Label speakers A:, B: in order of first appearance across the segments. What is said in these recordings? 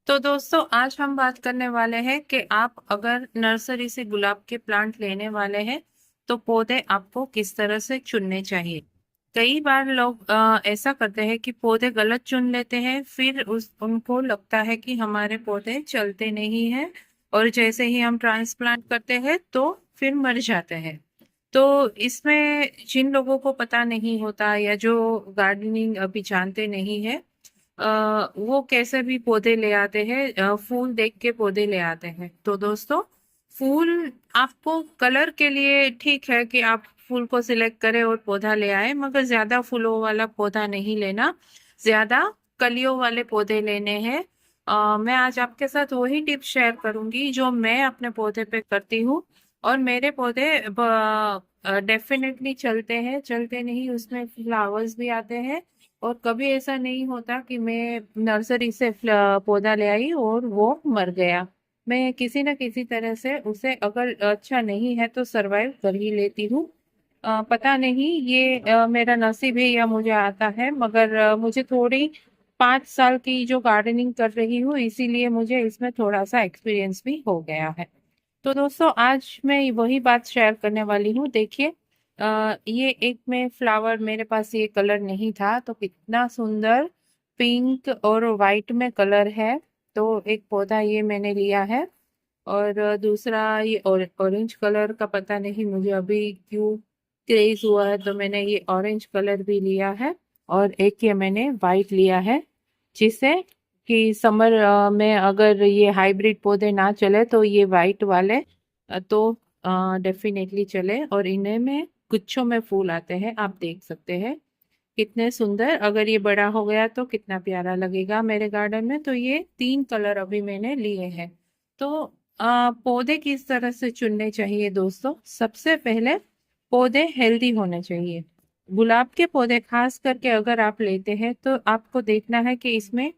A: तो दोस्तों आज हम बात करने वाले हैं कि आप अगर नर्सरी से गुलाब के प्लांट लेने वाले हैं तो पौधे आपको किस तरह से चुनने चाहिए। कई बार लोग ऐसा करते हैं कि पौधे गलत चुन लेते हैं, फिर उनको लगता है कि हमारे पौधे चलते नहीं हैं और जैसे ही हम ट्रांसप्लांट करते हैं तो फिर मर जाते हैं। तो इसमें जिन लोगों को पता नहीं होता या जो गार्डनिंग अभी जानते नहीं है, वो कैसे भी पौधे ले आते हैं, फूल देख के पौधे ले आते हैं। तो दोस्तों, फूल आपको कलर के लिए ठीक है कि आप फूल को सिलेक्ट करें और पौधा ले आए, मगर ज्यादा फूलों वाला पौधा नहीं लेना, ज्यादा कलियों वाले पौधे लेने हैं। मैं आज आपके साथ वही टिप्स शेयर करूंगी जो मैं अपने पौधे पे करती हूँ और मेरे पौधे डेफिनेटली चलते हैं, चलते नहीं उसमें फ्लावर्स भी आते हैं। और कभी ऐसा नहीं होता कि मैं नर्सरी से पौधा ले आई और वो मर गया। मैं किसी न किसी तरह से उसे, अगर अच्छा नहीं है तो सरवाइव कर ही लेती हूँ। पता नहीं ये मेरा नसीब है या मुझे आता है, मगर मुझे थोड़ी 5 साल की जो गार्डनिंग कर रही हूँ इसीलिए मुझे इसमें थोड़ा सा एक्सपीरियंस भी हो गया है। तो दोस्तों आज मैं वही बात शेयर करने वाली हूँ। देखिए, ये एक में फ्लावर, मेरे पास ये कलर नहीं था तो कितना सुंदर पिंक और वाइट में कलर है। तो एक पौधा ये मैंने लिया है और दूसरा ये ऑरेंज कलर का, पता नहीं मुझे अभी क्यों क्रेज हुआ है तो मैंने ये ऑरेंज कलर भी लिया है। और एक ये मैंने वाइट लिया है, जिससे कि समर में अगर ये हाइब्रिड पौधे ना चले तो ये वाइट वाले तो डेफिनेटली चले। और इन्हें में गुच्छों में फूल आते हैं, आप देख सकते हैं कितने सुंदर। अगर ये बड़ा हो गया तो कितना प्यारा लगेगा मेरे गार्डन में। तो ये 3 कलर अभी मैंने लिए हैं। तो पौधे किस तरह से चुनने चाहिए दोस्तों? सबसे पहले पौधे हेल्दी होने चाहिए। गुलाब के पौधे खास करके अगर आप लेते हैं तो आपको देखना है कि इसमें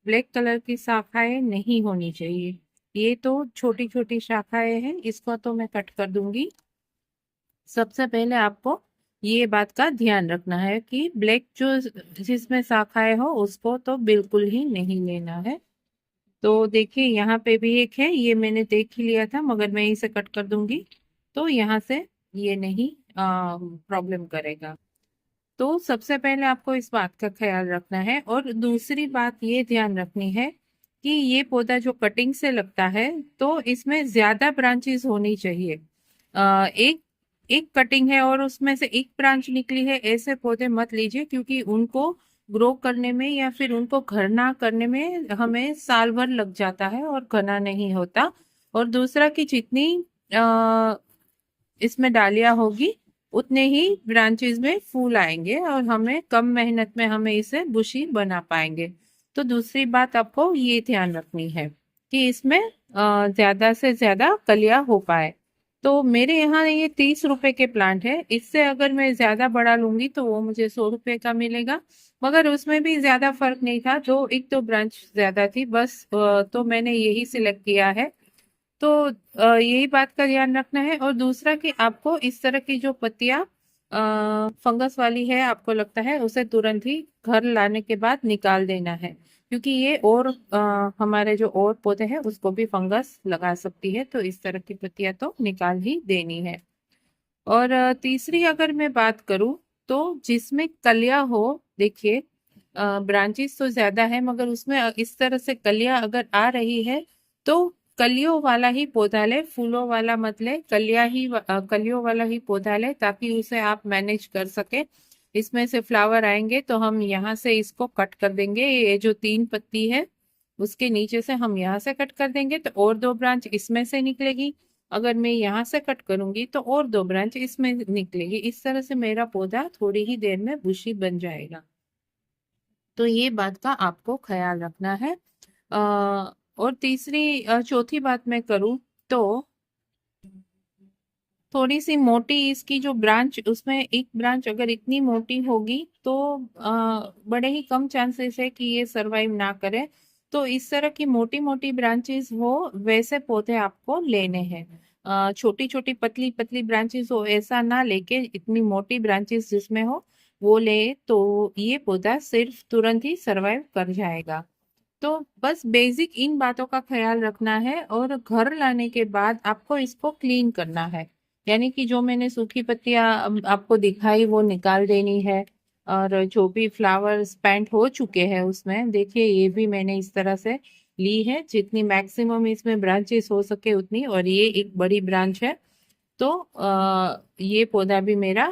A: ब्लैक कलर की शाखाएं नहीं होनी चाहिए। ये तो छोटी छोटी शाखाएं हैं, इसको तो मैं कट कर दूंगी। सबसे पहले आपको ये बात का ध्यान रखना है कि ब्लैक जो जिसमें शाखाएं हो उसको तो बिल्कुल ही नहीं लेना है। तो देखिए यहाँ पे भी एक है, ये मैंने देख ही लिया था मगर मैं इसे कट कर दूंगी तो यहाँ से ये नहीं प्रॉब्लम करेगा। तो सबसे पहले आपको इस बात का ख्याल रखना है। और दूसरी बात ये ध्यान रखनी है कि ये पौधा जो कटिंग से लगता है तो इसमें ज्यादा ब्रांचेस होनी चाहिए। एक एक कटिंग है और उसमें से एक ब्रांच निकली है, ऐसे पौधे मत लीजिए क्योंकि उनको ग्रो करने में या फिर उनको घना करने में हमें साल भर लग जाता है और घना नहीं होता। और दूसरा कि जितनी अ, इसमें डालियां होगी उतने ही ब्रांचेस में फूल आएंगे और हमें कम मेहनत में हमें इसे बुशी बना पाएंगे। तो दूसरी बात आपको ये ध्यान रखनी है कि इसमें ज्यादा से ज्यादा कलियां हो पाए। तो मेरे यहाँ ये 30 रुपए के प्लांट है, इससे अगर मैं ज्यादा बड़ा लूंगी तो वो मुझे 100 रुपए का मिलेगा। मगर उसमें भी ज्यादा फर्क नहीं था, जो एक दो ब्रांच ज्यादा थी बस, तो मैंने यही सिलेक्ट किया है। तो यही बात का ध्यान रखना है। और दूसरा कि आपको इस तरह की जो पत्तियां फंगस वाली है, आपको लगता है उसे तुरंत ही घर लाने के बाद निकाल देना है, क्योंकि ये और हमारे जो और पौधे हैं उसको भी फंगस लगा सकती है। तो इस तरह की पत्तियां तो निकाल ही देनी है। और तीसरी अगर मैं बात करूं तो जिसमें कलियां हो, देखिए ब्रांचेस तो ज्यादा है मगर उसमें इस तरह से कलियां अगर आ रही है तो कलियों वाला ही पौधा ले, फूलों वाला मत ले, कलियों वाला ही पौधा ले ताकि उसे आप मैनेज कर सके। इसमें से फ्लावर आएंगे तो हम यहाँ से इसको कट कर देंगे, ये जो 3 पत्ती है उसके नीचे से हम यहाँ से कट कर देंगे तो और 2 ब्रांच इसमें से निकलेगी। अगर मैं यहाँ से कट करूंगी तो और 2 ब्रांच इसमें निकलेगी। इस तरह से मेरा पौधा थोड़ी ही देर में बुशी बन जाएगा। तो ये बात का आपको ख्याल रखना है। और चौथी बात मैं करूं तो थोड़ी सी मोटी इसकी जो ब्रांच, उसमें एक ब्रांच अगर इतनी मोटी होगी तो बड़े ही कम चांसेस है कि ये सरवाइव ना करे। तो इस तरह की मोटी मोटी ब्रांचेस हो वैसे पौधे आपको लेने हैं। छोटी छोटी पतली पतली ब्रांचेस हो ऐसा ना लेके इतनी मोटी ब्रांचेस जिसमें हो वो ले, तो ये पौधा सिर्फ तुरंत ही सरवाइव कर जाएगा। तो बस बेसिक इन बातों का ख्याल रखना है और घर लाने के बाद आपको इसको क्लीन करना है। यानी कि जो मैंने सूखी पत्तियां आपको दिखाई वो निकाल देनी है। और जो भी फ्लावर्स पेंट हो चुके हैं उसमें देखिए ये भी मैंने इस तरह से ली है, जितनी मैक्सिमम इसमें ब्रांचेस हो सके उतनी, और ये एक बड़ी ब्रांच है। तो ये पौधा भी मेरा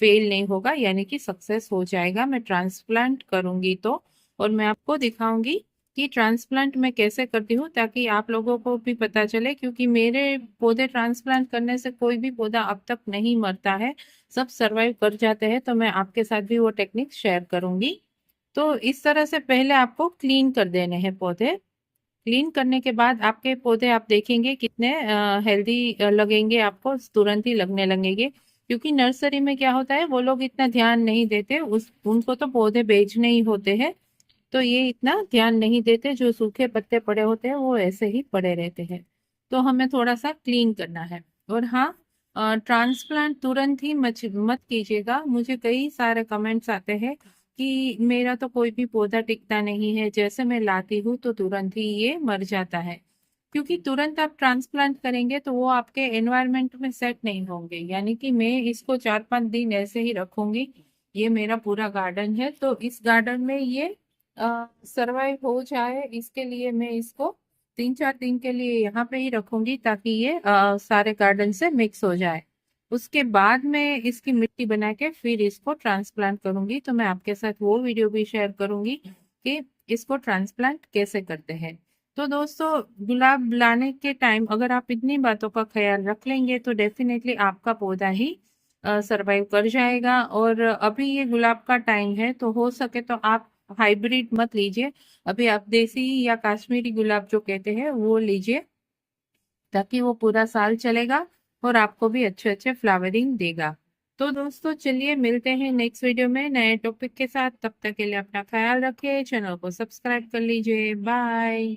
A: फेल नहीं होगा, यानी कि सक्सेस हो जाएगा। मैं ट्रांसप्लांट करूंगी तो, और मैं आपको दिखाऊंगी कि ट्रांसप्लांट मैं कैसे करती हूँ, ताकि आप लोगों को भी पता चले। क्योंकि मेरे पौधे ट्रांसप्लांट करने से कोई भी पौधा अब तक नहीं मरता है, सब सरवाइव कर जाते हैं। तो मैं आपके साथ भी वो टेक्निक शेयर करूंगी। तो इस तरह से पहले आपको क्लीन कर देने हैं पौधे। क्लीन करने के बाद आपके पौधे आप देखेंगे कितने हेल्दी लगेंगे, आपको तुरंत ही लगने लगेंगे। क्योंकि नर्सरी में क्या होता है, वो लोग इतना ध्यान नहीं देते, उस उनको तो पौधे बेचने ही होते हैं। तो ये इतना ध्यान नहीं देते, जो सूखे पत्ते पड़े होते हैं वो ऐसे ही पड़े रहते हैं। तो हमें थोड़ा सा क्लीन करना है। और हाँ, ट्रांसप्लांट तुरंत ही मत कीजिएगा। मुझे कई सारे कमेंट्स आते हैं कि मेरा तो कोई भी पौधा टिकता नहीं है, जैसे मैं लाती हूँ तो तुरंत ही ये मर जाता है। क्योंकि तुरंत आप ट्रांसप्लांट करेंगे तो वो आपके एनवायरनमेंट में सेट नहीं होंगे। यानी कि मैं इसको 4-5 दिन ऐसे ही रखूंगी। ये मेरा पूरा गार्डन है, तो इस गार्डन में ये सरवाइव हो जाए, इसके लिए मैं इसको 3-4 दिन के लिए यहाँ पे ही रखूंगी, ताकि ये सारे गार्डन से मिक्स हो जाए। उसके बाद मैं इसकी मिट्टी बना के फिर इसको ट्रांसप्लांट करूंगी। तो मैं आपके साथ वो वीडियो भी शेयर करूंगी कि इसको ट्रांसप्लांट कैसे करते हैं। तो दोस्तों, गुलाब लाने के टाइम अगर आप इतनी बातों का ख्याल रख लेंगे तो डेफिनेटली आपका पौधा ही सरवाइव कर जाएगा। और अभी ये गुलाब का टाइम है, तो हो सके तो आप हाइब्रिड मत लीजिए। अभी आप देसी या कश्मीरी गुलाब जो कहते हैं वो लीजिए, ताकि वो पूरा साल चलेगा और आपको भी अच्छे अच्छे फ्लावरिंग देगा। तो दोस्तों चलिए मिलते हैं नेक्स्ट वीडियो में नए टॉपिक के साथ। तब तक के लिए अपना ख्याल रखिए, चैनल को सब्सक्राइब कर लीजिए। बाय।